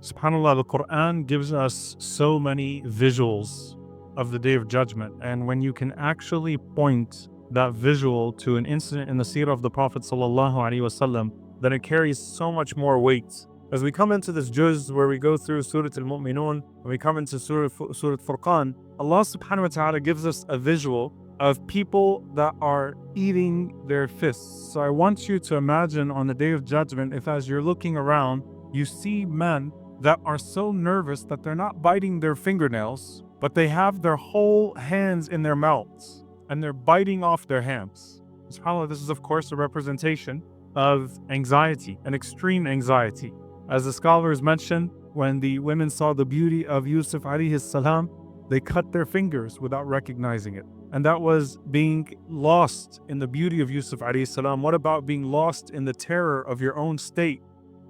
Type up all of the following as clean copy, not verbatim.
SubhanAllah, the Qur'an gives us so many visuals of the Day of Judgment. And when you can actually point that visual to an incident in the seerah of the Prophet ﷺ, then it carries so much more weight. As we come into this juz where we go through Surah Al-Mu'minun, and we come into Surah Al-Furqan, Allah subhanahu wa ta'ala gives us a visual of people that are eating their fists. So I want you to imagine on the Day of Judgment, if as you're looking around, you see men that are so nervous that they're not biting their fingernails, but they have their whole hands in their mouths and they're biting off their hands. SubhanAllah, this is of course a representation of anxiety, an extreme anxiety. As the scholars mentioned, when the women saw the beauty of Yusuf alayhi salam, they cut their fingers without recognizing it. And that was being lost in the beauty of Yusuf alayhi salam. What about being lost in the terror of your own state,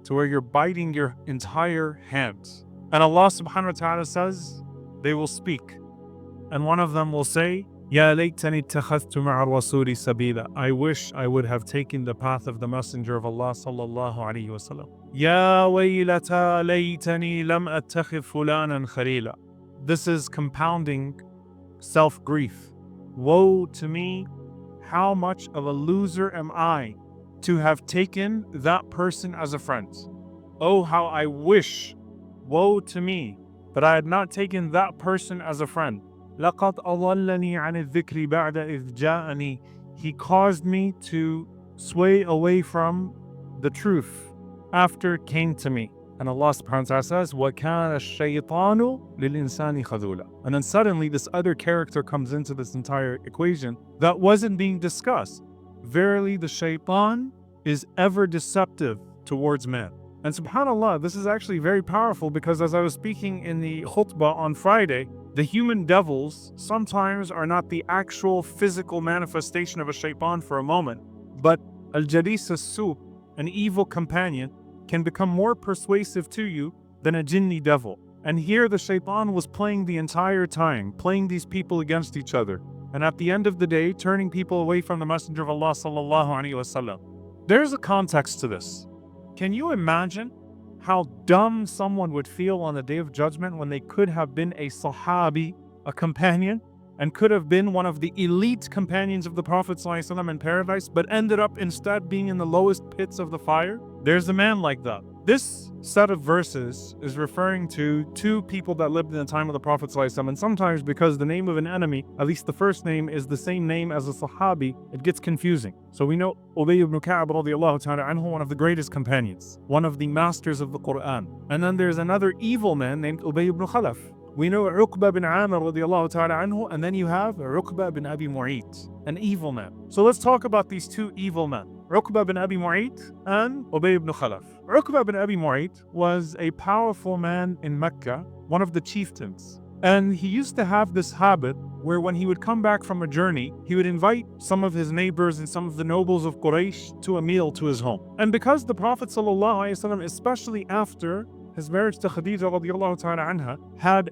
to where you're biting your entire hands? And Allah subhanahu wa ta'ala says, they will speak. And one of them will say, Ya laytani ittakhadhtu ma'a rasuli sabila. I wish I would have taken the path of the Messenger of Allah sallallahu alayhi wa sallam. Ya waylata laytani lam attakhidh fulanan khalila. This is compounding self-grief. Woe to me, how much of a loser am I to have taken that person as a friend. Oh, how I wish, woe to me, that I had not taken that person as a friend. لَقَدْ أَضَلَّنِي عَنِ الذِّكْرِ بَعْدَ إِذْ جَاءَنِي. He caused me to sway away from the truth after it came to me. And Allah subhanahu wa ta'ala says, وَكَانَ الشَّيْطَانُ لِلْإِنسَانِ خَذُولًا. And then suddenly this other character comes into this entire equation that wasn't being discussed. Verily the shaitan is ever deceptive towards man. And subhanAllah, this is actually very powerful, because as I was speaking in the khutbah on Friday, the human devils sometimes are not the actual physical manifestation of a shaitan for a moment, but al-jalis as-su, an evil companion, can become more persuasive to you than a jinni devil. And here the shaitan was playing the entire time, playing these people against each other. And at the end of the day, turning people away from the Messenger of Allah sallallahu alaihi wasallam. There's a context to this. Can you imagine how dumb someone would feel on the Day of Judgment when they could have been a sahabi, a companion, and could have been one of the elite companions of the Prophet ﷺ in paradise, but ended up instead being in the lowest pits of the fire? There's a man like that. This set of verses is referring to two people that lived in the time of the Prophet ﷺ, and sometimes because the name of an enemy, at least the first name, is the same name as a sahabi, it gets confusing. So we know Ubay ibn Ka'ab radiallahu ta'ala anhu, one of the greatest companions, one of the masters of the Qur'an. And then there's another evil man named Ubay ibn Khalaf. We know Uqba bin Amir radiallahu ta'ala anhu, and then you have Uqba bin Abi Mu'ayt, an evil man. So let's talk about these two evil men, Uqba bin Abi Mu'ayt and Ubay ibn Khalaf. Uqba bin Abi Mu'ayt was a powerful man in Mecca, one of the chieftains. And he used to have this habit where when he would come back from a journey, he would invite some of his neighbors and some of the nobles of Quraysh to a meal to his home. And because the Prophet ﷺ, especially after his marriage to Khadija radiallahu ta'ala anha, had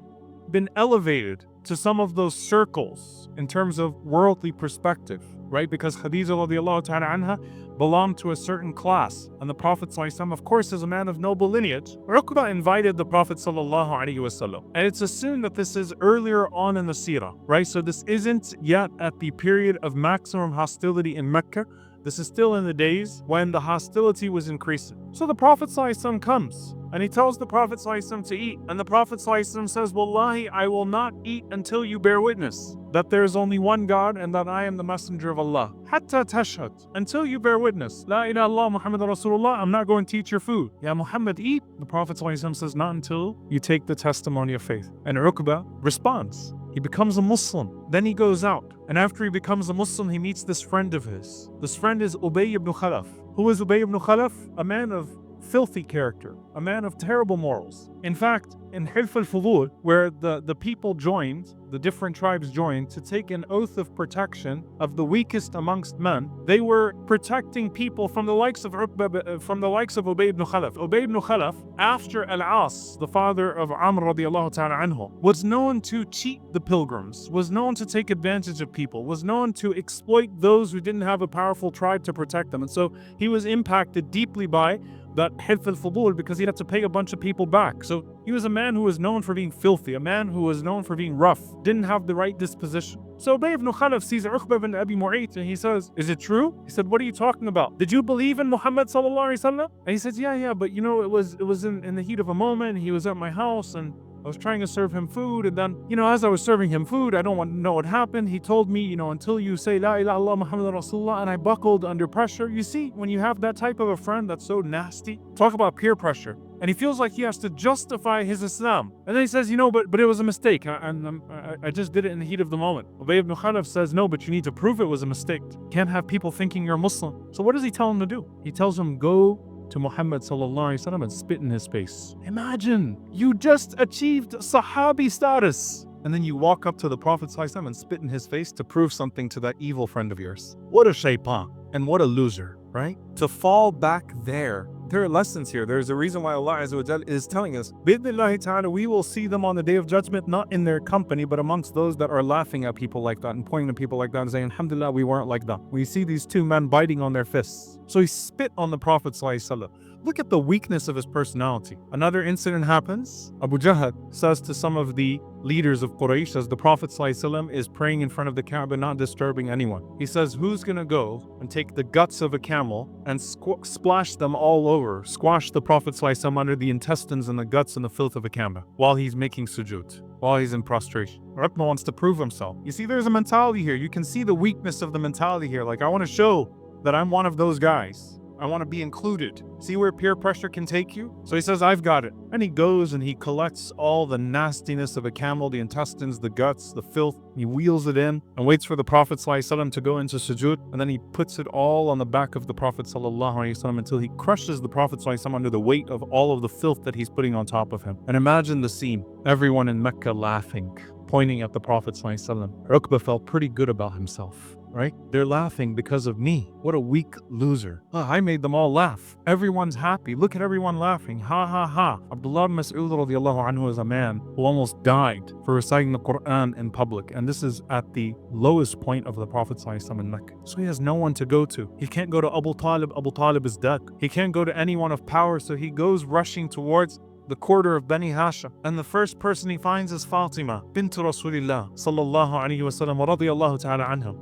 been elevated to some of those circles in terms of worldly perspective, right? Because Khadija radiallahu ta'ala anha belonged to a certain class, and the Prophet ﷺ, of course, is a man of noble lineage. Uqba invited the Prophet ﷺ, and it's assumed that this is earlier on in the seerah, right? So this isn't yet at the period of maximum hostility in Mecca. This is still in the days when the hostility was increasing. So the Prophet ﷺ comes, and he tells the Prophet ﷺ to eat. And the Prophet ﷺ says, Wallahi, I will not eat until you bear witness that there is only one God and that I am the Messenger of Allah. Hatta tashhad, until you bear witness. La ilaha illallah Muhammad Rasulullah, I'm not going to eat your food. Ya Muhammad, eat. The Prophet ﷺ says, not until you take the testimony of faith. And Uqba responds. He becomes a Muslim. Then he goes out. And after he becomes a Muslim, he meets this friend of his. This friend is Ubay ibn Khalaf. Who is Ubay ibn Khalaf? A man of filthy character, a man of terrible morals. In fact, in Hilf al-Fudul, where the people joined, the different tribes joined to take an oath of protection of the weakest amongst men, they were protecting people from the likes of Ubay ibn Khalaf. Ubay ibn Khalaf, after Al-As, the father of Amr radiallahu ta'ala anhu, was known to cheat the pilgrims, was known to take advantage of people, was known to exploit those who didn't have a powerful tribe to protect them. And so he was impacted deeply by that hilf al-fudul because he had to pay a bunch of people back. So he was a man who was known for being filthy, a man who was known for being rough, didn't have the right disposition. So Ubay ibn Khalaf sees Uqba ibn Abi Mu'ayt and he says, is it true? He said, what are you talking about? Did you believe in Muhammad sallallahu alaihi wasallam? And he says, yeah, but you know, it was in the heat of a moment. He was at my house and I was trying to serve him food, and then, as I was serving him food, I don't want to know what happened. He told me, until you say La ilaha illallah Muhammad Rasulullah, and I buckled under pressure. You see, when you have that type of a friend that's so nasty, talk about peer pressure. And he feels like he has to justify his Islam. And then he says, but it was a mistake. I just did it in the heat of the moment. Ubay ibn Khalaf says, no, but you need to prove it was a mistake. Can't have people thinking you're a Muslim. So what does he tell him to do? He tells him, go to Muhammad sallallahu alaihi wasallam and spit in his face. Imagine, you just achieved Sahabi status. And then you walk up to the Prophet sallallahu alaihi wasallam and spit in his face to prove something to that evil friend of yours. What a shaitan and what a loser, right? To fall back there. There are lessons here. There's a reason why Allah Azza wa Jal is telling us, Bidnillahi ta'ala, we will see them on the Day of Judgment, not in their company, but amongst those that are laughing at people like that and pointing at people like that and saying, Alhamdulillah, we weren't like that. We see these two men biting on their fists. So he spit on the Prophet sallallahu alaihi wasallam. Look at the weakness of his personality. Another incident happens. Abu Jahl says to some of the leaders of Quraysh, as the Prophet ﷺ is praying in front of the Kaaba, not disturbing anyone. He says, who's going to go and take the guts of a camel and splash them all over, squash the Prophet ﷺ under the intestines and the guts and the filth of a Kaaba while he's making sujood, while he's in prostration? Uqba wants to prove himself. You see, there's a mentality here. You can see the weakness of the mentality here. Like, I want to show that I'm one of those guys. I want to be included. See where peer pressure can take you? So he says, I've got it. And he goes and he collects all the nastiness of a camel, the intestines, the guts, the filth. He wheels it in and waits for the Prophet ﷺ to go into sujood. And then he puts it all on the back of the Prophet ﷺ until he crushes the Prophet ﷺ under the weight of all of the filth that he's putting on top of him. And imagine the scene. Everyone in Mecca laughing, pointing at the Prophet ﷺ. Uqba felt pretty good about himself. Right? They're laughing because of me. What a weak loser. I made them all laugh. Everyone's happy. Look at everyone laughing. Ha ha ha. Abdullah ibn Mas'ud radiallahu anhu is a man who almost died for reciting the Qur'an in public. And this is at the lowest point of the Prophet ﷺ in Mecca. So he has no one to go to. He can't go to Abu Talib. Abu Talib is dead. He can't go to anyone of power. So he goes rushing towards the quarter of Bani Hashim. And the first person he finds is Fatima, bint Rasulillah, sallallahu alayhi wa sallam, wa radiyallahu ta'ala anha.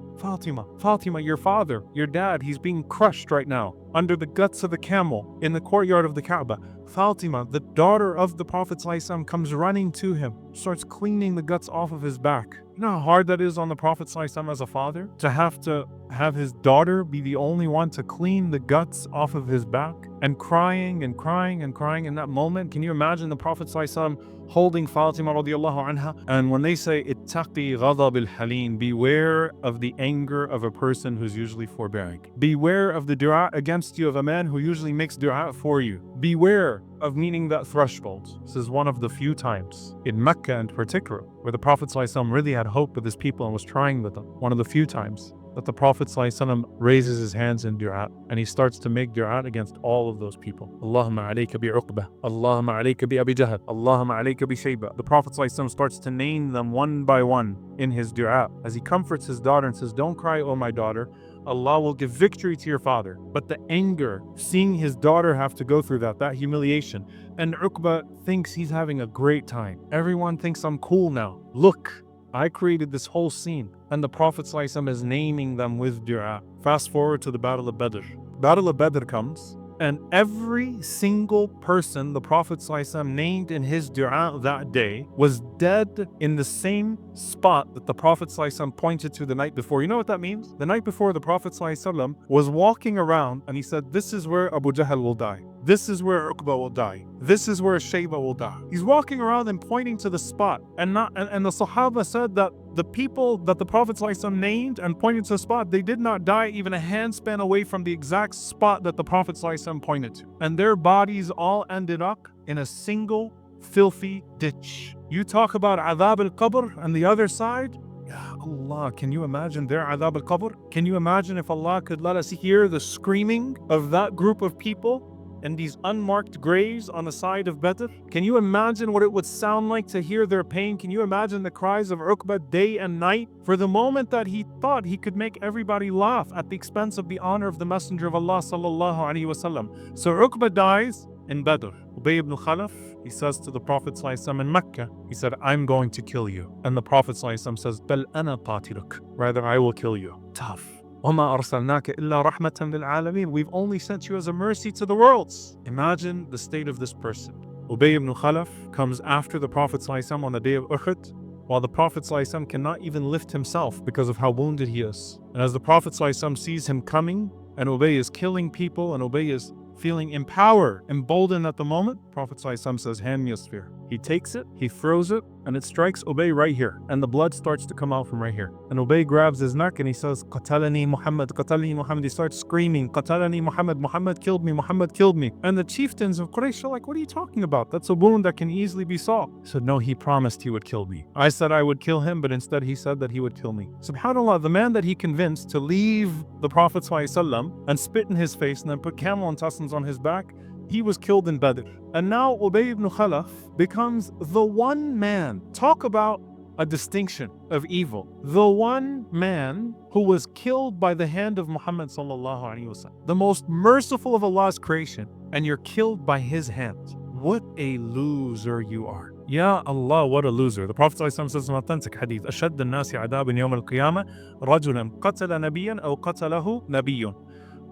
Fatima, your father, your dad, he's being crushed right now under the guts of the camel in the courtyard of the Kaaba. Fatima, the daughter of the Prophet ﷺ, comes running to him, starts cleaning the guts off of his back. You know how hard that is on the Prophet ﷺ as a father? To have his daughter be the only one to clean the guts off of his back and crying and crying and crying in that moment. Can you imagine the Prophet ﷺ holding Fatima radiallahu anha? And when they say, ittaqi ghadab al-halim, beware of the anger of a person who's usually forbearing. Beware of the dua against you of a man who usually makes dua for you. Beware of meeting that threshold. This is one of the few times, in Mecca in particular, where the Prophet ﷺ really had hope with his people and was trying with them. One of the few times that the Prophet ﷺ raises his hands in dua and he starts to make dua against all of those people. Allahumma alayka bi Uqba, Allahumma alayka bi Abi Jahl, Allahumma alayka bi Shayba. The Prophet ﷺ starts to name them one by one in his dua as he comforts his daughter and says, don't cry, O my daughter. Allah will give victory to your father. But the anger, seeing his daughter have to go through that humiliation, and Uqba thinks he's having a great time. Everyone thinks I'm cool now. Look, I created this whole scene. And the Prophet ﷺ is naming them with dua. Fast forward to the Battle of Badr. Battle of Badr comes, and every single person the Prophet ﷺ named in his dua that day was dead in the same spot that the Prophet ﷺ pointed to the night before. You know what that means? The night before, the Prophet ﷺ was walking around and he said, this is where Abu Jahl will die. This is where Uqba will die. This is where Shayba will die. He's walking around and pointing to the spot. And the Sahaba said that the people that the Prophet ﷺ named and pointed to the spot, they did not die even a handspan away from the exact spot that the Prophet ﷺ pointed to. And their bodies all ended up in a single filthy ditch. You talk about Adhab al-Qabr and the other side. Ya Allah, can you imagine their Adhab al-Qabr? Can you imagine if Allah could let us hear the screaming of that group of people in these unmarked graves on the side of Badr? Can you imagine what it would sound like to hear their pain? Can you imagine the cries of Uqba day and night? For the moment that he thought he could make everybody laugh at the expense of the honor of the Messenger of Allah sallallahu alaihi wasallam. So Uqba dies in Badr. Ubay ibn Khalaf, he says to the Prophet ﷺ in Mecca, he said, I'm going to kill you. And the Prophet ﷺ says, Bal ana qatiluk. Rather, I will kill you. Tough. وَمَا أَرْسَلْنَاكَ إِلَّا رَحْمَةً لِلْعَالَمِينَ. We've only sent you as a mercy to the worlds. Imagine the state of this person. Ubay ibn Khalaf comes after the Prophet ﷺ on the day of Uhud, while the Prophet ﷺ cannot even lift himself because of how wounded he is. And as the Prophet ﷺ sees him coming, and Ubay is killing people, and Ubay is feeling empowered, emboldened at the moment, Prophet ﷺ says, hand me a spear. He takes it, he throws it, and it strikes Ubay right here. And the blood starts to come out from right here. And Ubay grabs his neck and he says, Qatalani Muhammad, Qatalani Muhammad. He starts screaming, Qatalani Muhammad, Muhammad killed me, Muhammad killed me. And the chieftains of Quraysh are like, what are you talking about? That's a wound that can easily be solved. He said, no, he promised he would kill me. I said I would kill him, but instead he said that he would kill me. SubhanAllah, the man that he convinced to leave the Prophet ﷺ and spit in his face and then put camel intestines on his back, he was killed in Badr. And now Ubay ibn Khalaf becomes the one man. Talk about a distinction of evil. The one man who was killed by the hand of Muhammad sallallahu alaihi wasallam, the most merciful of Allah's creation, and you're killed by his hand. What a loser you are. Ya Allah, what a loser. The Prophet ﷺ says in authentic hadith, أشد الناس عذابا يوم القيامة رجلا قتل نبيا أو قتله نبي.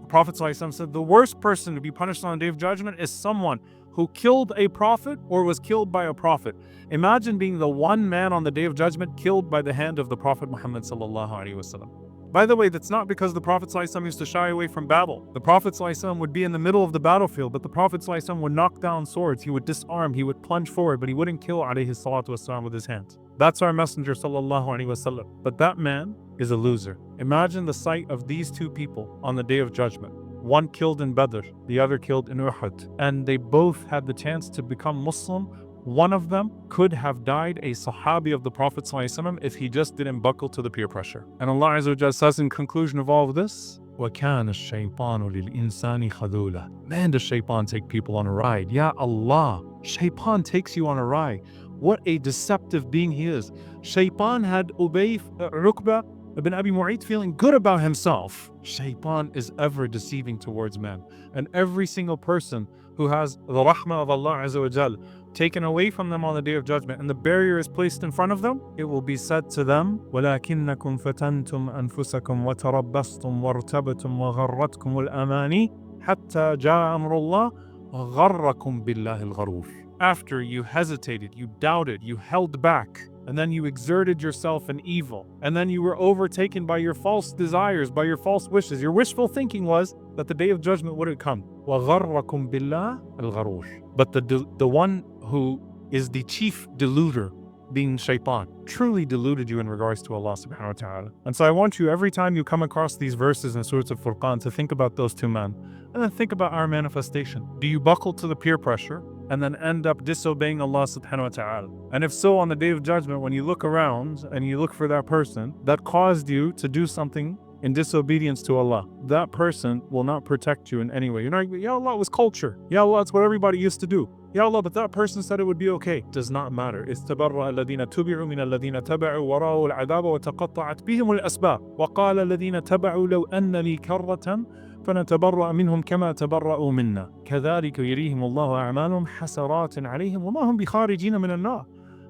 Prophet ﷺ said the worst person to be punished on the Day of Judgment is someone who killed a prophet or was killed by a prophet. Imagine being the one man on the Day of Judgment killed by the hand of the Prophet Muhammad sallallahu alaihi wasallam. By the way, that's not because the Prophet ﷺ used to shy away from battle. The Prophet ﷺ would be in the middle of the battlefield, but the Prophet ﷺ would knock down swords, he would disarm, he would plunge forward, but he wouldn't kill alayhi salatu wasalam with his hand. That's our Messenger sallallahu alaihi wasallam. But that man is a loser. Imagine the sight of these two people on the Day of Judgment. One killed in Badr, the other killed in Uhud. And they both had the chance to become Muslim. One of them could have died a Sahabi of the Prophet ﷺ if he just didn't buckle to the peer pressure. And Allah Azza wa Jalla says in conclusion of all of this, وَكَانَ الشَّيْطَانُ لِلْإِنسَانِ خَذُولًا. Man, does shaitan take people on a ride. Ya Allah, shaitan takes you on a ride. What a deceptive being he is. Shaitan had Uqba ibn Abi Mu'ayt feeling good about himself. Shaitan is ever deceiving towards man. And every single person who has the rahmah of Allah Azza wa Jal taken away from them on the Day of Judgment and the barrier is placed in front of them, it will be said to them, وَلَكِنَّكُمْ فَتَنْتُمْ أَنفُسَكُمْ وَتَرَبَّصْتُمْ وَارْتَبْتُمْ وَغَرَّتْكُمُ الْأَمَانِي حَتَّى جَاءَ أَمْرُ اللَّهِ وَغَرَّكُمْ بِاللَّهِ الْغَرُورِ. After you hesitated, you doubted, you held back, and then you exerted yourself in evil, and then you were overtaken by your false desires, by your false wishes. Your wishful thinking was that the Day of Judgment wouldn't come. وَغَرَّكُمْ بِاللَّهِ الْغَرُورِ. But the one who is the chief deluder, being shaitan, truly deluded you in regards to Allah subhanahu wa ta'ala. And so I want you, every time you come across these verses in Surah Al-Furqan, to think about those two men, and then think about our manifestation. Do you buckle to the peer pressure and then end up disobeying Allah subhanahu wa ta'ala? And if so, on the Day of Judgment, when you look around and you look for that person that caused you to do something in disobedience to Allah, that person will not protect you in any way. You're not, Ya Allah, it was culture. Ya Allah, it's what everybody used to do. Ya Allah, but that person said it would be okay. Does not matter. استبرأ الذين تبعوا من الذين تبعوا ورأوا العذاب وتقطعت بهم الأسباب وقال الذين تبعوا لو أن لي كرة فنتبرأ منهم كما تبرأوا منا كذلك يريهم الله أعمالهم حسرات عليهم وما هم بخارجين من النار.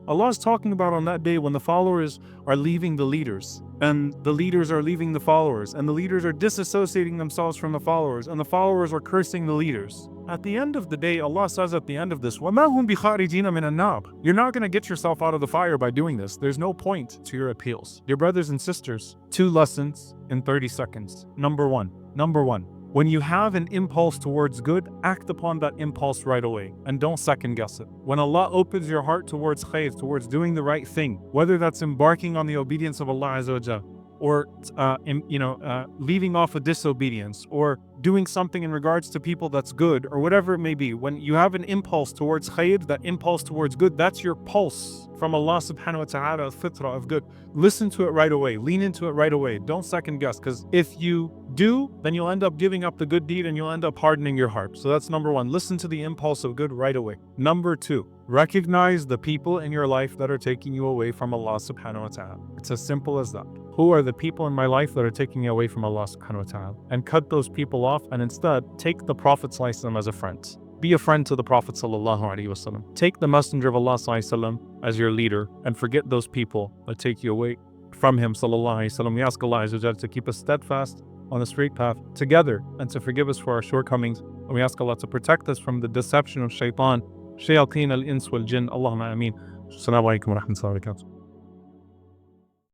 Allah is talking about on that day when the followers are leaving the leaders, and the leaders are leaving the followers, and the leaders are disassociating themselves from the followers, and the followers are cursing the leaders. At the end of the day, Allah says at the end of this, وَمَا هُمْ بِخَارِجِينَ مِنَ النَّارِ. You're not going to get yourself out of the fire by doing this. There's no point to your appeals. Dear brothers and sisters, 2 lessons in 30 seconds. Number one, when you have an impulse towards good, act upon that impulse right away and don't second guess it. When Allah opens your heart towards khayr, towards doing the right thing, whether that's embarking on the obedience of Allah Azza wa Jal, or leaving off a disobedience, or doing something in regards to people that's good, or whatever it may be. When you have an impulse towards khair, that impulse towards good, that's your pulse from Allah subhanahu wa ta'ala, al-fitra of good. Listen to it right away. Lean into it right away. Don't second guess, because if you do, then you'll end up giving up the good deed and you'll end up hardening your heart. So that's number one. Listen to the impulse of good right away. Number two, recognize the people in your life that are taking you away from Allah subhanahu wa ta'ala. It's as simple as that. Who are the people in my life that are taking you away from Allah subhanahu wa ta'ala? And cut those people off, and instead take the Prophet sallallahu alaihi wasallam as a friend. Be a friend to the Prophet sallallahu alaihi wasallam. Take the Messenger of Allah sallallahu alaihi wasallam as your leader, and forget those people that take you away from him sallallahu alaihi wasallam. We ask Allah azza wa jalla to keep us steadfast on the straight path together, and to forgive us for our shortcomings. And we ask Allah to protect us from the deception of shaitan, shayateen al-ins wal jinn. Allahumma ameen. Assalamu alaikum wa rahmatullahi wa barakatuh.